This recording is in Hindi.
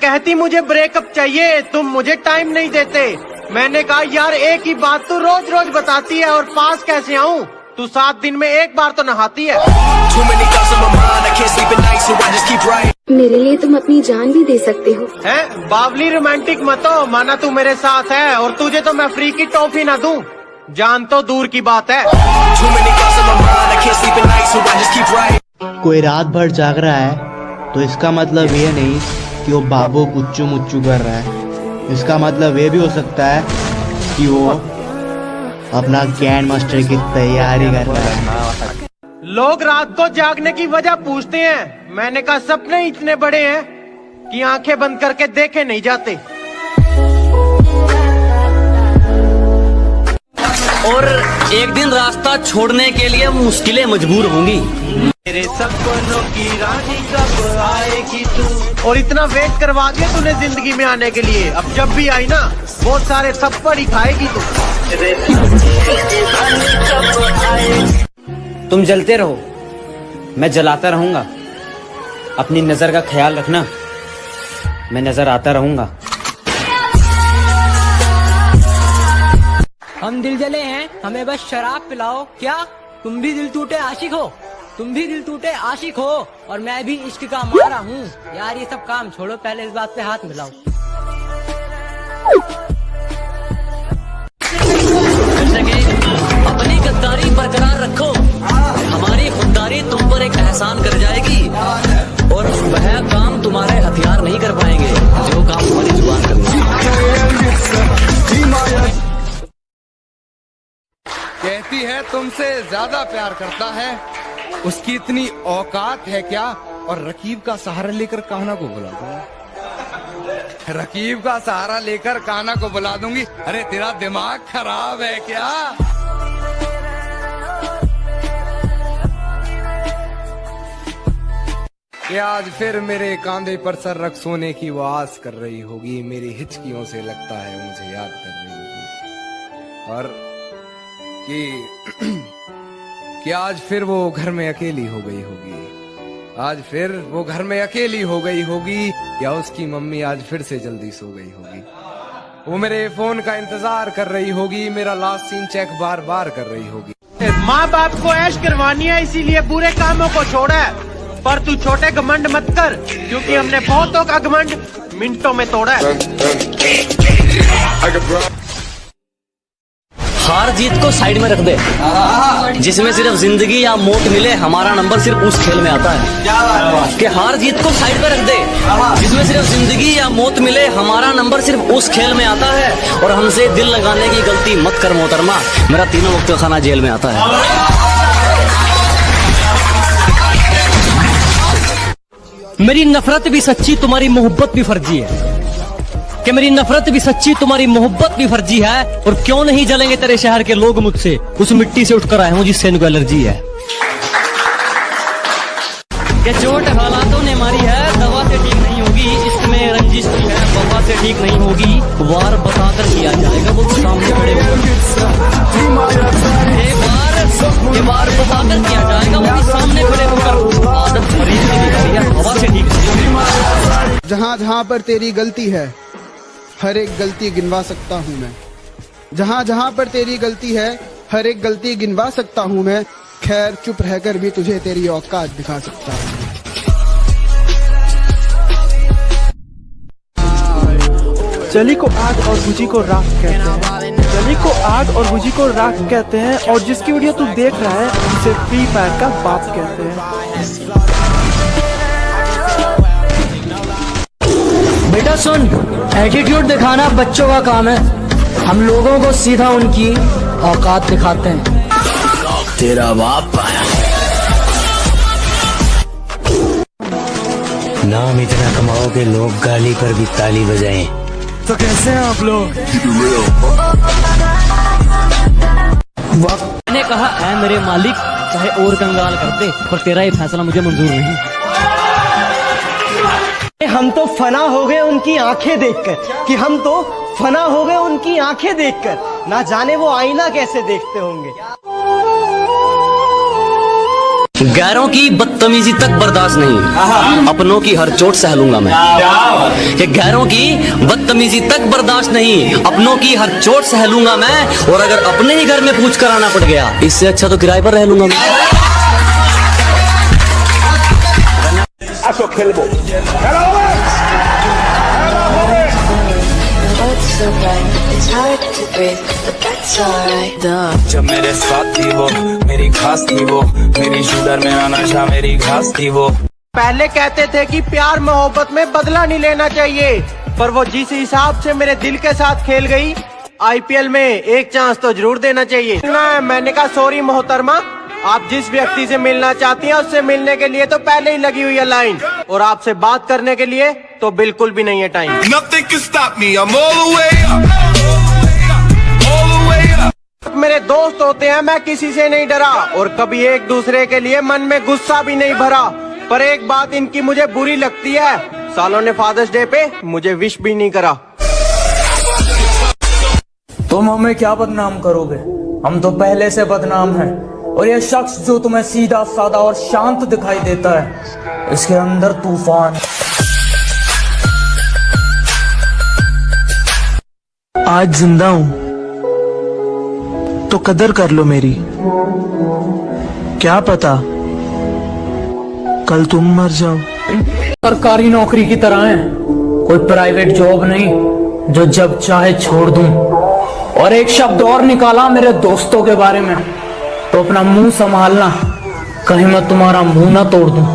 कहती मुझे ब्रेकअप चाहिए, तुम मुझे टाइम नहीं देते। मैंने कहा यार एक ही बात तू रोज रोज बताती है और पास कैसे आऊँ? तू 7 दिन में एक बार तो नहाती है। मेरे लिए तुम अपनी जान भी दे सकते हो। हैं? बावली रोमांटिक मत हो, माना तू मेरे साथ है और तुझे तो मैं फ्री की टॉफी ना दूं, जान तो दूर की बात है। कोई रात भर जाग रहा है तो इसका मतलब ये नहीं कि वो बाबू कुच्चू मुच्चू कर रहा है। इसका मतलब ये भी हो सकता है कि वो अपना ग्रैंड मास्टर की तैयारी कर रहा है। लोग रात को जागने की वजह पूछते हैं, मैंने कहा सपने इतने बड़े हैं कि आंखें बंद करके देखे नहीं जाते। और एक दिन रास्ता छोड़ने के लिए मुश्किलें मजबूर होंगी। मेरे सपनों की रानी कब आएगी तू? और इतना वेट करवा दिया तूने जिंदगी में आने के लिए, अब जब भी आई ना बहुत सारे थप्पड़ ही खाएगी तू। तुम जलते रहो, मैं जलाता रहूंगा। अपनी नजर का ख्याल रखना, मैं नजर आता रहूंगा। हम दिल जले हैं, हमें बस शराब पिलाओ। क्या तुम भी दिल टूटे आशिक हो? तुम भी दिल टूटे आशिक हो और मैं भी इश्क का मारा हूँ। यार ये सब काम छोड़ो, पहले इस बात पे हाथ मिलाओ। अपनी गद्दारी बरकरार रखो, हमारी खुददारी तुम पर एक एहसान कर जाएगी और वह काम तुम्हारे हथियार नहीं कर पाएंगे जो काम हमारी जुबान करती कहती है तुमसे ज्यादा प्यार करता है, उसकी इतनी औकात है क्या? और रकीब का सहारा लेकर कान्हा को बुला दूंगी, रकीब का सहारा लेकर कान्हा को बुला दूंगी। अरे तेरा दिमाग खराब है क्या? कि आज फिर मेरे कांधे पर सर रख सोने की वो आस कर रही होगी, मेरी हिचकियों से लगता है मुझे याद कर रही होगी। और कि आज फिर वो घर में अकेली हो गई होगी, आज फिर वो घर में अकेली हो गई होगी, या उसकी मम्मी आज फिर से जल्दी सो गई होगी। वो मेरे फोन का इंतजार कर रही होगी, मेरा लास्ट सीन चेक बार बार कर रही होगी। माँ बाप को ऐश करवानी है इसीलिए बुरे कामों को छोड़ा है, पर तू छोटे घमंड मत कर क्योंकि हमने बहुतों का घमंड मिनटों में तोड़ा है। हार जीत को साइड में रख दे, जिसमें सिर्फ जिंदगी या मौत मिले हमारा नंबर सिर्फ उस खेल में आता है। कि हार जीत को साइड में रख दे, जिसमें सिर्फ जिंदगी या मौत मिले हमारा नंबर सिर्फ उस खेल में आता है। और हमसे दिल लगाने की गलती मत कर मोहतरमा, मेरा तीनों वक्त का खाना जेल में आता है। मेरी नफरत भी सच्ची, तुम्हारी मोहब्बत भी फर्जी है। कि मेरी नफरत भी सच्ची, तुम्हारी मोहब्बत भी फर्जी है। और क्यों नहीं जलेंगे तेरे शहर के लोग मुझसे, उस मिट्टी से उठकर आए हूं जिससे इनको एलर्जी है। कि चोट हालातों ने मारी है, दवा से ठीक नहीं होगी, इश्क में रंजिश की है, वफा से ठीक नहीं होगी। वार बताकर किया जाएगा वो सामने खड़े होकर, एक बार बताकर किया जाएगा वो सामने खड़े होकर। आदत मरीज की बिगड़ी है, हवा से ठीक नहीं होगी। जहाँ जहाँ पर तेरी गलती है हर एक गलती गिनवा सकता हूँ मैं, जहाँ जहाँ पर तेरी गलती है हर एक गलती गिनवा सकता हूँ मैं। खैर चुप रहकर भी तुझे तेरी औकात दिखा सकता हूँ। जली को आग और भुजी को राख कहते हैं, जली को आग और भुजी को राख कहते हैं, और जिसकी वीडियो तू देख रहा है उसे फ्री फायर का बाप कहते हैं। बेटा सुन, एटीट्यूड दिखाना बच्चों का काम है, हम लोगों को सीधा उनकी औकात दिखाते हैं। तेरा बाप नाम इतना कमाओगे लोग गाली पर भी ताली बजाएं। तो कैसे हैं आप लोग? मैंने कहा ऐ मेरे मालिक, चाहे और कंगाल कर दे, पर तेरा ये फैसला मुझे मंजूर नहीं। हम तो फना हो गए उनकी आंखें देखकर, कि हम तो फना हो गए उनकी आंखें देखकर, ना जाने वो आईना कैसे देखते होंगे। गैरों की बदतमीजी तक बर्दाश्त नहीं, अपनों की हर चोट सह लूंगा मैं। कि गैरों की बदतमीजी तक बर्दाश्त नहीं, अपनों की हर चोट सह लूंगा मैं। और अगर अपने ही घर में पूछ कर आना पड़ गया, इससे अच्छा तो किराए पर रह लूंगा मैं। जब मेरे साथ थी वो, मेरी खास थी वो, मेरी शुगर में आना नशा मेरी घास थी वो। पहले कहते थे कि प्यार मोहब्बत में बदला नहीं लेना चाहिए, पर वो जिस हिसाब से मेरे दिल के साथ खेल गई, आईपीएल में एक चांस तो जरूर देना चाहिए। मैंने कहा सॉरी मोहतरमा, आप जिस व्यक्ति से मिलना चाहती हैं उससे मिलने के लिए तो पहले ही लगी हुई है लाइन, और आपसे बात करने के लिए तो बिल्कुल भी नहीं है टाइम। मेरे दोस्त होते हैं, मैं किसी से नहीं डरा, और कभी एक दूसरे के लिए मन में गुस्सा भी नहीं भरा। पर एक बात इनकी मुझे बुरी लगती है, सालों ने फादर्स डे पे मुझे विश भी नहीं करा। तुम हमें क्या बदनाम करोगे, हम तो पहले से बदनाम हैं। और ये शख्स जो तुम्हें सीधा साधा और शांत दिखाई देता है, इसके अंदर तूफान। आज जिंदा हूं तो कदर कर लो मेरी, क्या पता कल तुम मर जाओ। सरकारी नौकरी की तरह है, कोई प्राइवेट जॉब नहीं जो जब चाहे छोड़ दूं। और एक शब्द और निकाला मेरे दोस्तों के बारे में तो अपना मुंह संभालना, कहीं मैं तुम्हारा मुंह ना तोड़ दूं।